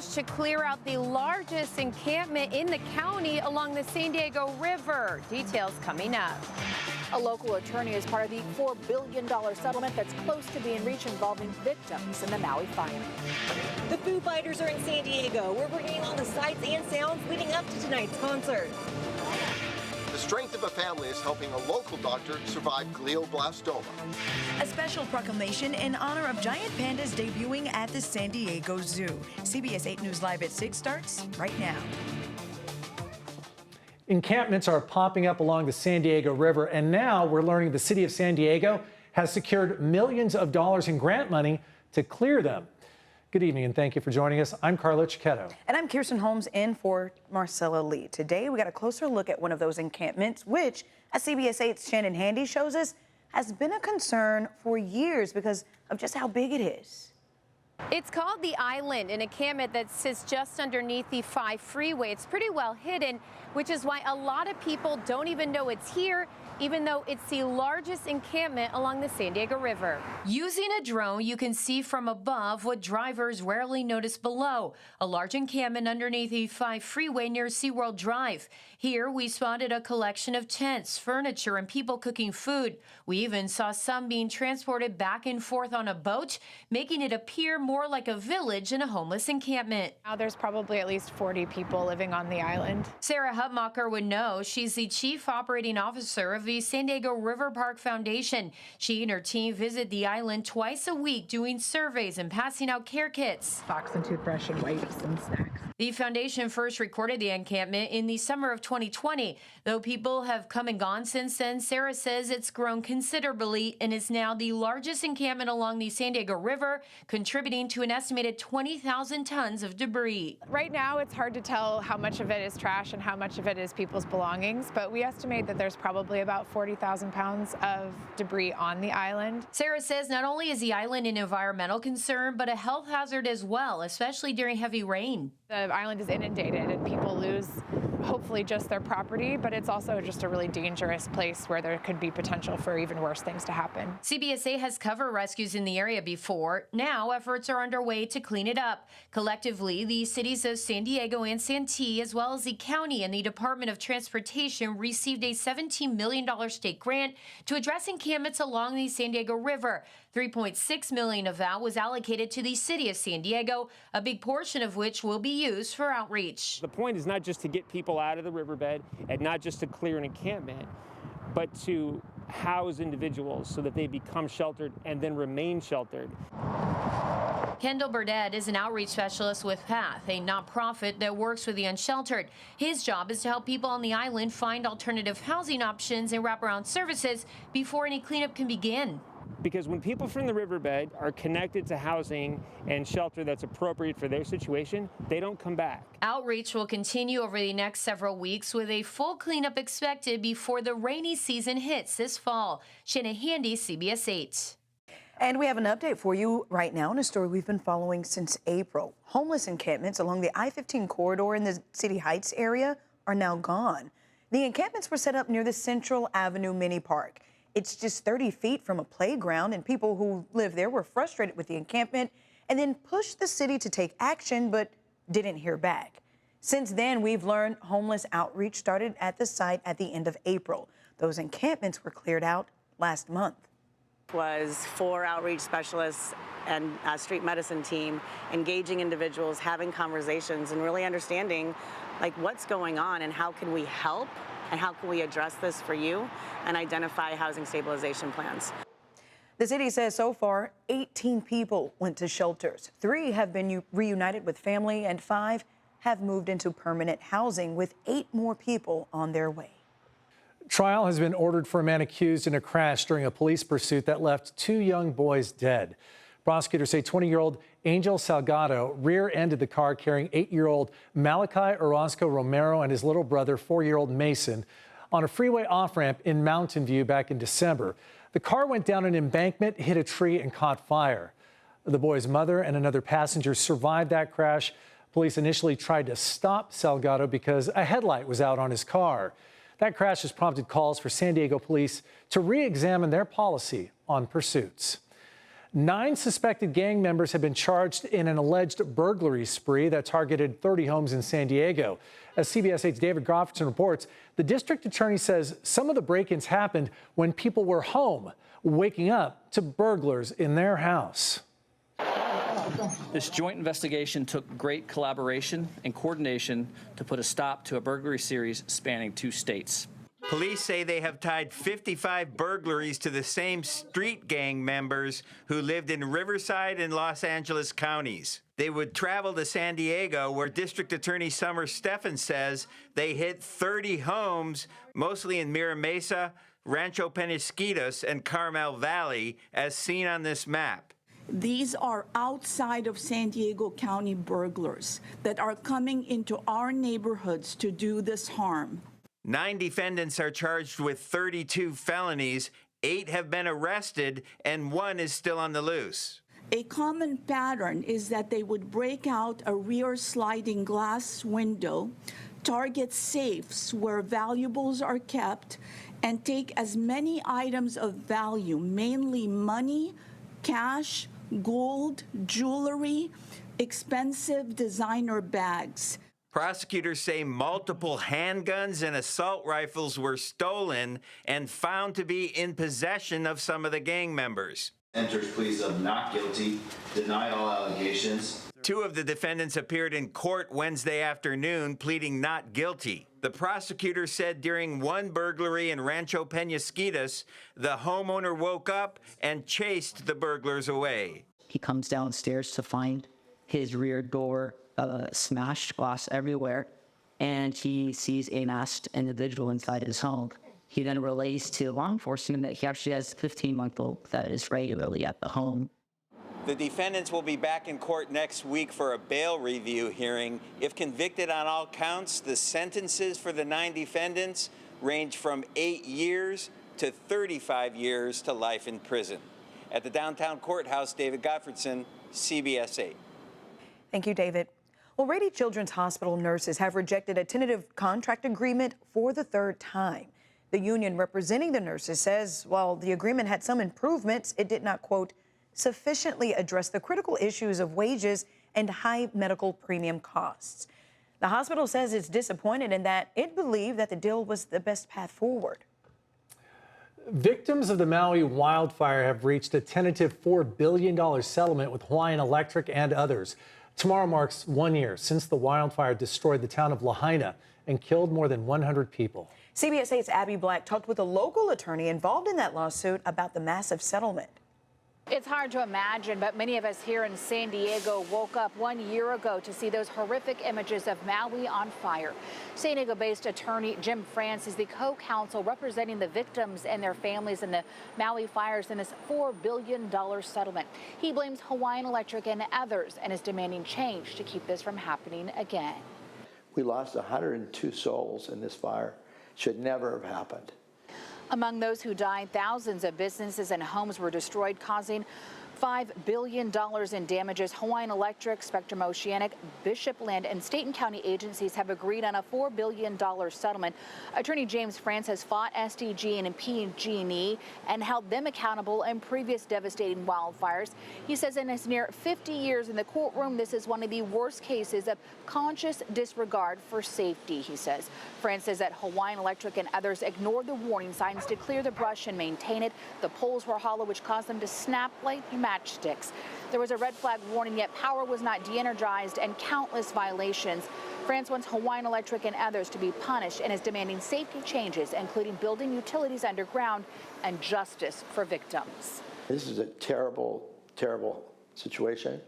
push to clear out the largest encampment in the county along the San Diego River. Details coming up. A local attorney is part of the $4 billion settlement that's close to being reached involving victims in the Maui fire. The Foo Fighters are in San Diego. We're bringing all the sights and sounds leading up to tonight's concert. The strength of a family is helping a local doctor survive glioblastoma. A special proclamation in honor of giant pandas debuting at the San Diego Zoo. CBS 8 News Live at 6 starts right now. Encampments are popping up along the San Diego River, and now we're learning the city of San Diego has secured millions of dollars in grant money to clear them. Good evening, and thank you for joining us. I'm Carlo Cicchetto. And I'm Kirsten Holmes in for Marcella Lee. Today, we got a closer look at one of those encampments, which, as CBS 8's Shannon Handy shows us, has been a concern for years because of just how big it is. It's called the Island, an encampment that sits just underneath the 5 freeway. It's pretty well hidden, which is why a lot of people don't even know it's here, even though it's the largest encampment along the San Diego River. Using a drone, you can see from above what drivers rarely notice below, a large encampment underneath the 5 freeway near SeaWorld Drive. Here, we spotted a collection of tents, furniture, and people cooking food. We even saw some being transported back and forth on a boat, making it appear more like a village than a homeless encampment. Now there's probably at least 40 people living on the island. Sarah Hutmacher would know. She's the chief operating officer of the San Diego River Park Foundation. She and her team visit the island twice a week doing surveys and passing out care kits. Socks and toothbrush and wipes and snacks. The foundation first recorded the encampment in the summer of 2020. Though people have come and gone since then, Sarah says it's grown considerably and is now the largest encampment along the San Diego River, contributing to an estimated 20,000 tons of debris. Right now, it's hard to tell how much of it is trash and how much of it is people's belongings, but we estimate that there's probably about 40,000 pounds of debris on the island. Sarah says not only is the island an environmental concern, but a health hazard as well, especially during heavy rain. The island is inundated and people lose hopefully just their property, but it's also just a really dangerous place where there could be potential for even worse things to happen. CBSA has covered rescues in the area before. Now efforts are underway to clean it up. Collectively, the cities of San Diego and Santee, as well as the county and the Department of Transportation, received a $17 million state grant to address encampments along the San Diego River. $3.6 million of that was allocated to the city of San Diego, a big portion of which will be used for outreach. The point is not just to get people out of the riverbed and not just to clear an encampment, but to house individuals so that they become sheltered and then remain sheltered. Kendall Burdett is an outreach specialist with PATH, a nonprofit that works with the unsheltered. His job is to help people on the island find alternative housing options and wraparound services before any cleanup can begin. Because when people from the riverbed are connected to housing and shelter that's appropriate for their situation, they don't come back. Outreach will continue over the next several weeks with a full cleanup expected before the rainy season hits this fall. Shannon Handy, CBS 8. And we have an update for you right now in a story we've been following since April. Homeless encampments along the I-15 corridor in the City Heights area are now gone. The encampments were set up near the Central Avenue Mini Park. It's just 30 feet from a playground, and people who live there were frustrated with the encampment and then pushed the city to take action, but didn't hear back. Since then, we've learned homeless outreach started at the site at the end of April. Those encampments were cleared out last month. Was 4 outreach specialists and a street medicine team engaging individuals, having conversations, and really understanding like what's going on and how can we help and how can we address this for you and identify housing stabilization plans. The city says so far 18 people went to shelters. 3 have been reunited with family and 5 have moved into permanent housing, with 8 more people on their way. Trial has been ordered for a man accused in a crash during a police pursuit that left 2 young boys dead. Prosecutors say 20-year-old Angel Salgado rear-ended the car carrying 8-year-old Malachi Orozco Romero and his little brother, 4-year-old Mason, on a freeway off-ramp in Mountain View back in December. The car went down an embankment, hit a tree, and caught fire. The boy's mother and another passenger survived that crash. Police initially tried to stop Salgado because a headlight was out on his car. That crash has prompted calls for San Diego police to re-examine their policy on pursuits. 9 suspected gang members have been charged in an alleged burglary spree that targeted 30 homes in San Diego. As CBS 8's David Goffredson reports, the district attorney says some of the break-ins happened when people were home, waking up to burglars in their house. This joint investigation took great collaboration and coordination to put a stop to a burglary series spanning 2 states. Police say they have tied 55 burglaries to the same street gang members who lived in Riverside and Los Angeles counties. They would travel to San Diego, where District Attorney Summer Steffen says they hit 30 homes, mostly in Mira Mesa, Rancho Penasquitos, and Carmel Valley, as seen on this map. These are outside of San Diego County burglars that are coming into our neighborhoods to do this harm. 9 defendants are charged with 32 felonies, 8 have been arrested, and 1 is still on the loose. A common pattern is that they would break out a rear sliding glass window, target safes where valuables are kept, and take as many items of value, mainly money, cash, gold, jewelry, expensive designer bags. Prosecutors say multiple handguns and assault rifles were stolen and found to be in possession of some of the gang members. Enters pleas of not guilty, deny all allegations. 2 of the defendants appeared in court Wednesday afternoon, pleading not guilty. The prosecutor said during one burglary in Rancho Penasquitos, the homeowner woke up and chased the burglars away. He comes downstairs to find his rear door smashed, glass everywhere, and he sees a masked individual inside his home. He then relays to law enforcement that he actually has a 15-month-old that is regularly at the home. The defendants will be back in court next week for a bail review hearing. If convicted on all counts, the sentences for the 9 defendants range from 8 years to 35 years to life in prison. At the downtown courthouse, David Goffredson, CBS 8. Thank you, David. Well, Rady Children's Hospital nurses have rejected a tentative contract agreement for the 3rd time. The union representing the nurses says while the agreement had some improvements, it did not, quote, sufficiently address the critical issues of wages and high medical premium costs. The hospital says it's disappointed in that it believed that the deal was the best path forward. Victims of the Maui wildfire have reached a tentative $4 billion settlement with Hawaiian Electric and others. Tomorrow marks 1 year since the wildfire destroyed the town of Lahaina and killed more than 100 people. CBS 8's Abby Black talked with a local attorney involved in that lawsuit about the massive settlement. It's hard to imagine, but many of us here in San Diego woke up 1 year ago to see those horrific images of Maui on fire. San Diego-based attorney Jim France is the co-counsel representing the victims and their families in the Maui fires in this $4 billion settlement. He blames Hawaiian Electric and others and is demanding change to keep this from happening again. We lost 102 souls in this fire. Should never have happened. Among those who died, thousands of businesses and homes were destroyed, causing $5 billion in damages. Hawaiian Electric, Spectrum Oceanic, Bishop Land, and state and county agencies have agreed on a $4 billion settlement. Attorney James France has fought SDG and PG&E and held them accountable in previous devastating wildfires. He says in his near 50 years in the courtroom, this is one of the worst cases of conscious disregard for safety, he says. France says that Hawaiian Electric and others ignored the warning signs to clear the brush and maintain it. The poles were hollow, which caused them to snap like matchsticks. There was a red flag warning, yet power was not de-energized and countless violations. France wants Hawaiian Electric and others to be punished and is demanding safety changes, including building utilities underground and justice for victims. This is a terrible, terrible situation.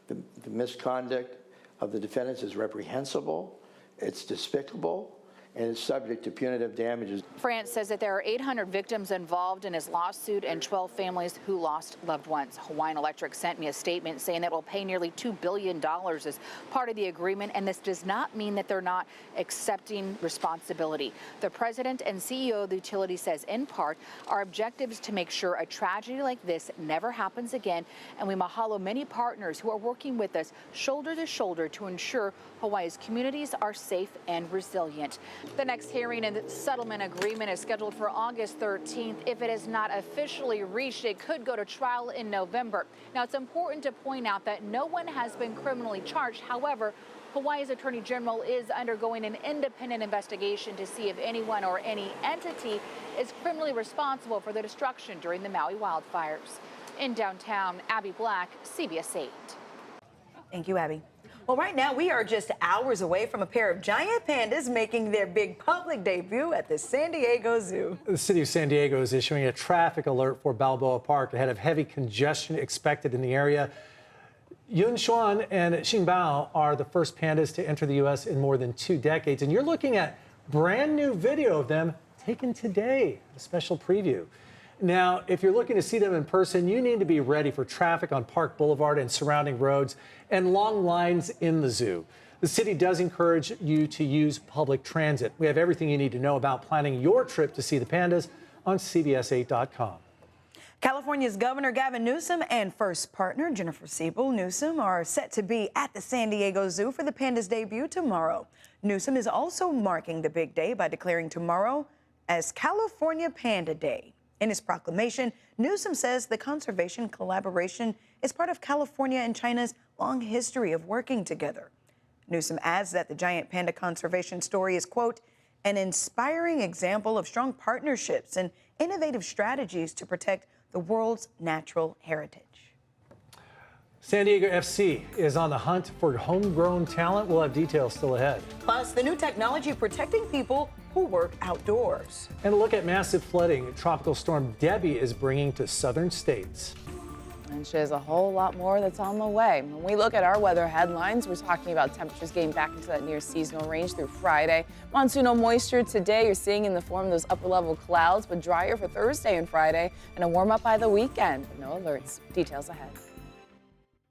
The misconduct of the defendants is reprehensible, it's despicable, and is subject to punitive damages. France says that there are 800 victims involved in his lawsuit and 12 families who lost loved ones. Hawaiian Electric sent me a statement saying that it will pay nearly $2 billion as part of the agreement, and this does not mean that they're not accepting responsibility. The president and CEO of the utility says, in part, our objective is to make sure a tragedy like this never happens again, and we mahalo many partners who are working with us shoulder to shoulder to ensure Hawaii's communities are safe and resilient. The next hearing and settlement agreement is scheduled for August 13th. If it is not officially reached, it could go to trial in November. Now, it's important to point out that no one has been criminally charged. However, Hawaii's Attorney General is undergoing an independent investigation to see if anyone or any entity is criminally responsible for the destruction during the Maui wildfires. In downtown, Abby Black, CBS 8. Thank you, Abby. Well, right now we are just hours away from a pair of giant pandas making their big public debut at the San Diego Zoo. The city of San Diego is issuing a traffic alert for Balboa Park ahead of heavy congestion expected in the area. Yun Xuan and Xingbao are the first pandas to enter the U.S. in more than 2 decades, and you're looking at brand new video of them taken today, a special preview. Now, if you're looking to see them in person, you need to be ready for traffic on Park Boulevard and surrounding roads and long lines in the zoo. The city does encourage you to use public transit. We have everything you need to know about planning your trip to see the pandas on CBS8.com. California's Governor Gavin Newsom and first partner Jennifer Siebel Newsom are set to be at the San Diego Zoo for the pandas' debut tomorrow. Newsom is also marking the big day by declaring tomorrow as California Panda Day. In his proclamation, Newsom says the conservation collaboration is part of California and China's long history of working together. Newsom adds that the giant panda conservation story is, quote, an inspiring example of strong partnerships and innovative strategies to protect the world's natural heritage. San Diego FC is on the hunt for homegrown talent. We'll have details still ahead. Plus, the new technology protecting people who work outdoors. And a look at massive flooding Tropical Storm Debbie is bringing to southern states. And there's a whole lot more that's on the way. When we look at our weather headlines, we're talking about temperatures getting back into that near seasonal range through Friday. Monsoonal moisture today you're seeing in the form of those upper level clouds, but drier for Thursday and Friday, and a warm up by the weekend. No alerts. Details ahead.